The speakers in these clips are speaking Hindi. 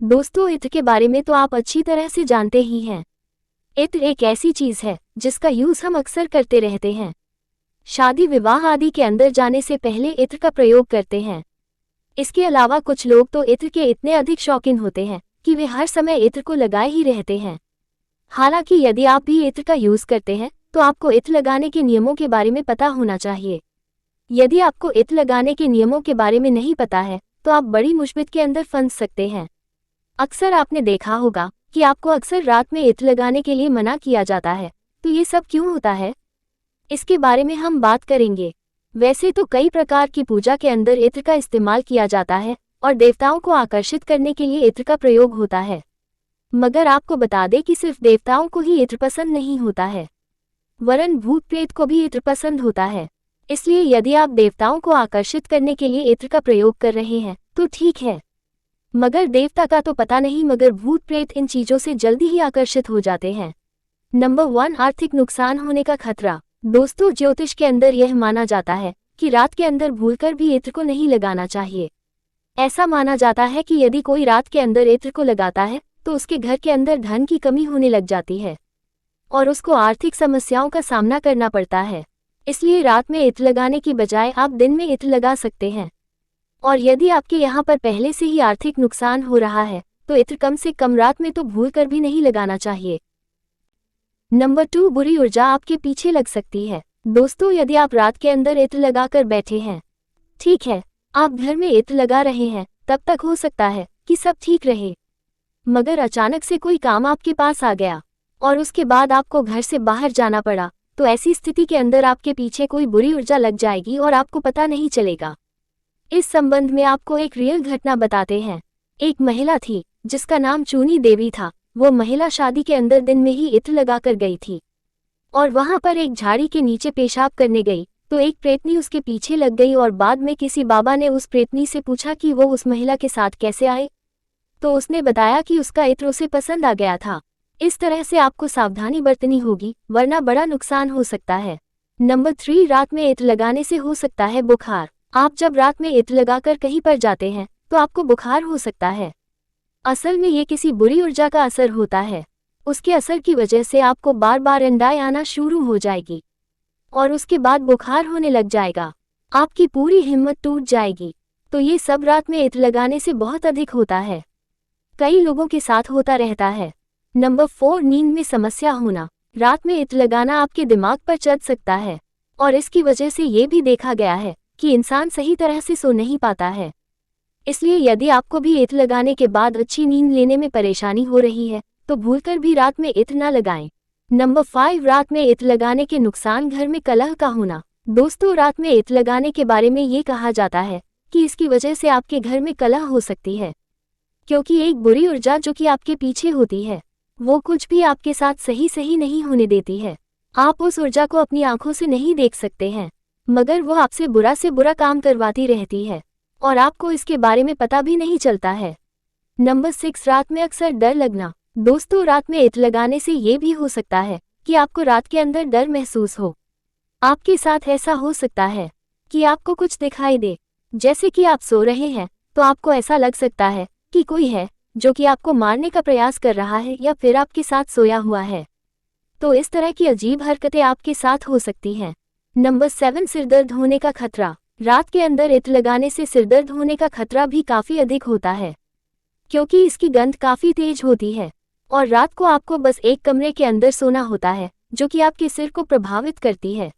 दोस्तों, इत्र के बारे में तो आप अच्छी तरह से जानते ही हैं। इत्र एक ऐसी चीज है जिसका यूज हम अक्सर करते रहते हैं। शादी विवाह आदि के अंदर जाने से पहले इत्र का प्रयोग करते हैं। इसके अलावा कुछ लोग तो इत्र के इतने अधिक शौकीन होते हैं कि वे हर समय इत्र को लगाए ही रहते हैं। हालांकि यदि आप भी इत्र का यूज करते हैं तो आपको इत्र लगाने के नियमों के बारे में पता होना चाहिए। यदि आपको इत्र लगाने के नियमों के बारे में नहीं पता है तो आप बड़ी मुश्किल के अंदर फंस सकते हैं। अक्सर आपने देखा होगा कि आपको अक्सर रात में इत्र लगाने के लिए मना किया जाता है। तो ये सब क्यों होता है, इसके बारे में हम बात करेंगे। वैसे तो कई प्रकार की पूजा के अंदर इत्र का इस्तेमाल किया जाता है और देवताओं को आकर्षित करने के लिए इत्र का प्रयोग होता है। मगर आपको बता दें कि सिर्फ देवताओं को ही इत्र पसंद नहीं होता है, वरन भूत प्रेत को भी इत्र पसंद होता है। इसलिए यदि आप देवताओं को आकर्षित करने के लिए इत्र का प्रयोग कर रहे हैं तो ठीक है, मगर देवता का तो पता नहीं, मगर भूत प्रेत इन चीजों से जल्दी ही आकर्षित हो जाते हैं। नंबर 1, आर्थिक नुकसान होने का खतरा। दोस्तों, ज्योतिष के अंदर यह माना जाता है कि रात के अंदर भूलकर भी इत्र को नहीं लगाना चाहिए। ऐसा माना जाता है कि यदि कोई रात के अंदर इत्र को लगाता है तो उसके घर के अंदर धन की कमी होने लग जाती है और उसको आर्थिक समस्याओं का सामना करना पड़ता है। इसलिए रात में इत्र लगाने की बजाय आप दिन में इत्र लगा सकते हैं। और यदि आपके यहाँ पर पहले से ही आर्थिक नुकसान हो रहा है तो इत्र कम से कम रात में तो भूल कर भी नहीं लगाना चाहिए। नंबर 2, बुरी ऊर्जा आपके पीछे लग सकती है। दोस्तों, यदि आप रात के अंदर इत्र लगाकर बैठे हैं, ठीक है, आप घर में इत्र लगा रहे हैं, तब तक हो सकता है कि सब ठीक रहे, मगर अचानक से कोई काम आपके पास आ गया और उसके बाद आपको घर से बाहर जाना पड़ा, तो ऐसी स्थिति के अंदर आपके पीछे कोई बुरी ऊर्जा लग जाएगी और आपको पता नहीं चलेगा। इस संबंध में आपको एक रियल घटना बताते हैं। एक महिला थी जिसका नाम चूनी देवी था। वो महिला शादी के अंदर दिन में ही इत्र लगाकर गई थी और वहां पर एक झाड़ी के नीचे पेशाब करने गई तो एक प्रेतनी उसके पीछे लग गई और बाद में किसी बाबा ने उस प्रेतनी से पूछा कि वो उस महिला के साथ कैसे आए, तो उसने बताया कि उसका इत्र उसे पसंद आ गया था। इस तरह से आपको सावधानी बरतनी होगी, वरना बड़ा नुकसान हो सकता है। नंबर 3, रात में इत्र लगाने से हो सकता है बुखार। आप जब रात में इत्र लगाकर कहीं पर जाते हैं तो आपको बुखार हो सकता है। असल में ये किसी बुरी ऊर्जा का असर होता है। उसके असर की वजह से आपको बार बार अंडाई आना शुरू हो जाएगी और उसके बाद बुखार होने लग जाएगा। आपकी पूरी हिम्मत टूट जाएगी। तो ये सब रात में इत्र लगाने से बहुत अधिक होता है, कई लोगों के साथ होता रहता है। नंबर 4, नींद में समस्या होना। रात में इत्र लगाना आपके दिमाग पर चढ़ सकता है और इसकी वजह से ये भी देखा गया है कि इंसान सही तरह से सो नहीं पाता है। इसलिए यदि आपको भी इत्र लगाने के बाद अच्छी नींद लेने में परेशानी हो रही है तो भूलकर भी रात में इत्र ना लगाएं। नंबर 5, रात में इत्र लगाने के नुकसान। घर में कलह का होना। दोस्तों, रात में इत्र लगाने के बारे में ये कहा जाता है कि इसकी वजह से आपके घर में कलह हो सकती है, क्योंकि एक बुरी ऊर्जा जो कि आपके पीछे होती है वो कुछ भी आपके साथ सही नहीं होने देती है। आप उस ऊर्जा को अपनी आंखों से नहीं देख सकते हैं, मगर वो आपसे बुरा से बुरा काम करवाती रहती है और आपको इसके बारे में पता भी नहीं चलता है। नंबर 6, रात में अक्सर डर लगना। दोस्तों, रात में इत्र लगाने से ये भी हो सकता है कि आपको रात के अंदर डर महसूस हो। आपके साथ ऐसा हो सकता है कि आपको कुछ दिखाई दे, जैसे कि आप सो रहे हैं तो आपको ऐसा लग सकता है कि कोई है जो कि आपको मारने का प्रयास कर रहा है या फिर आपके साथ सोया हुआ है। तो इस तरह की अजीब हरकतें आपके साथ हो सकती हैं। नंबर 7, सिरदर्द होने का खतरा। रात के अंदर इत्र लगाने से सिरदर्द होने का खतरा भी काफी अधिक होता है, क्योंकि इसकी गंध काफी तेज होती है और रात को आपको बस एक कमरे के अंदर सोना होता है जो कि आपके सिर को प्रभावित करती है,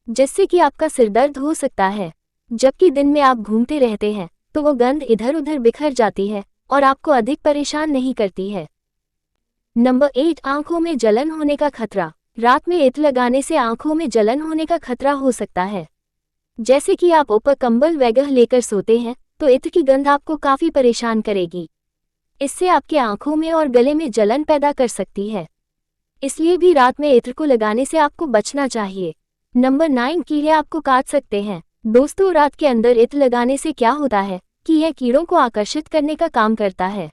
जिससे कि आपका सिरदर्द हो सकता है। जबकि दिन में आप घूमते रहते हैं तो वो गंध इधर उधर बिखर जाती है और आपको अधिक परेशान नहीं करती है। नंबर 8, आंखों में जलन होने का खतरा। रात में इत्र लगाने से आंखों में जलन होने का खतरा हो सकता है। जैसे कि आप ऊपर कंबल वगैरह लेकर सोते हैं तो इत्र की गंध आपको काफी परेशान करेगी। इससे आपके आंखों में और गले में जलन पैदा कर सकती है। इसलिए भी रात में इत्र को लगाने से आपको बचना चाहिए। नंबर 9, कीड़े आपको काट सकते हैं। दोस्तों, रात के अंदर इत्र लगाने से क्या होता है कि यह कीड़ों को आकर्षित करने का काम करता है,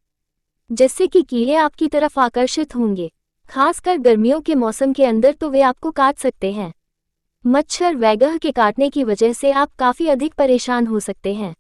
जिससे कि कीड़े आपकी तरफ आकर्षित होंगे। खासकर गर्मियों के मौसम के अंदर तो वे आपको काट सकते हैं। मच्छर वगैरह के काटने की वजह से आप काफी अधिक परेशान हो सकते हैं।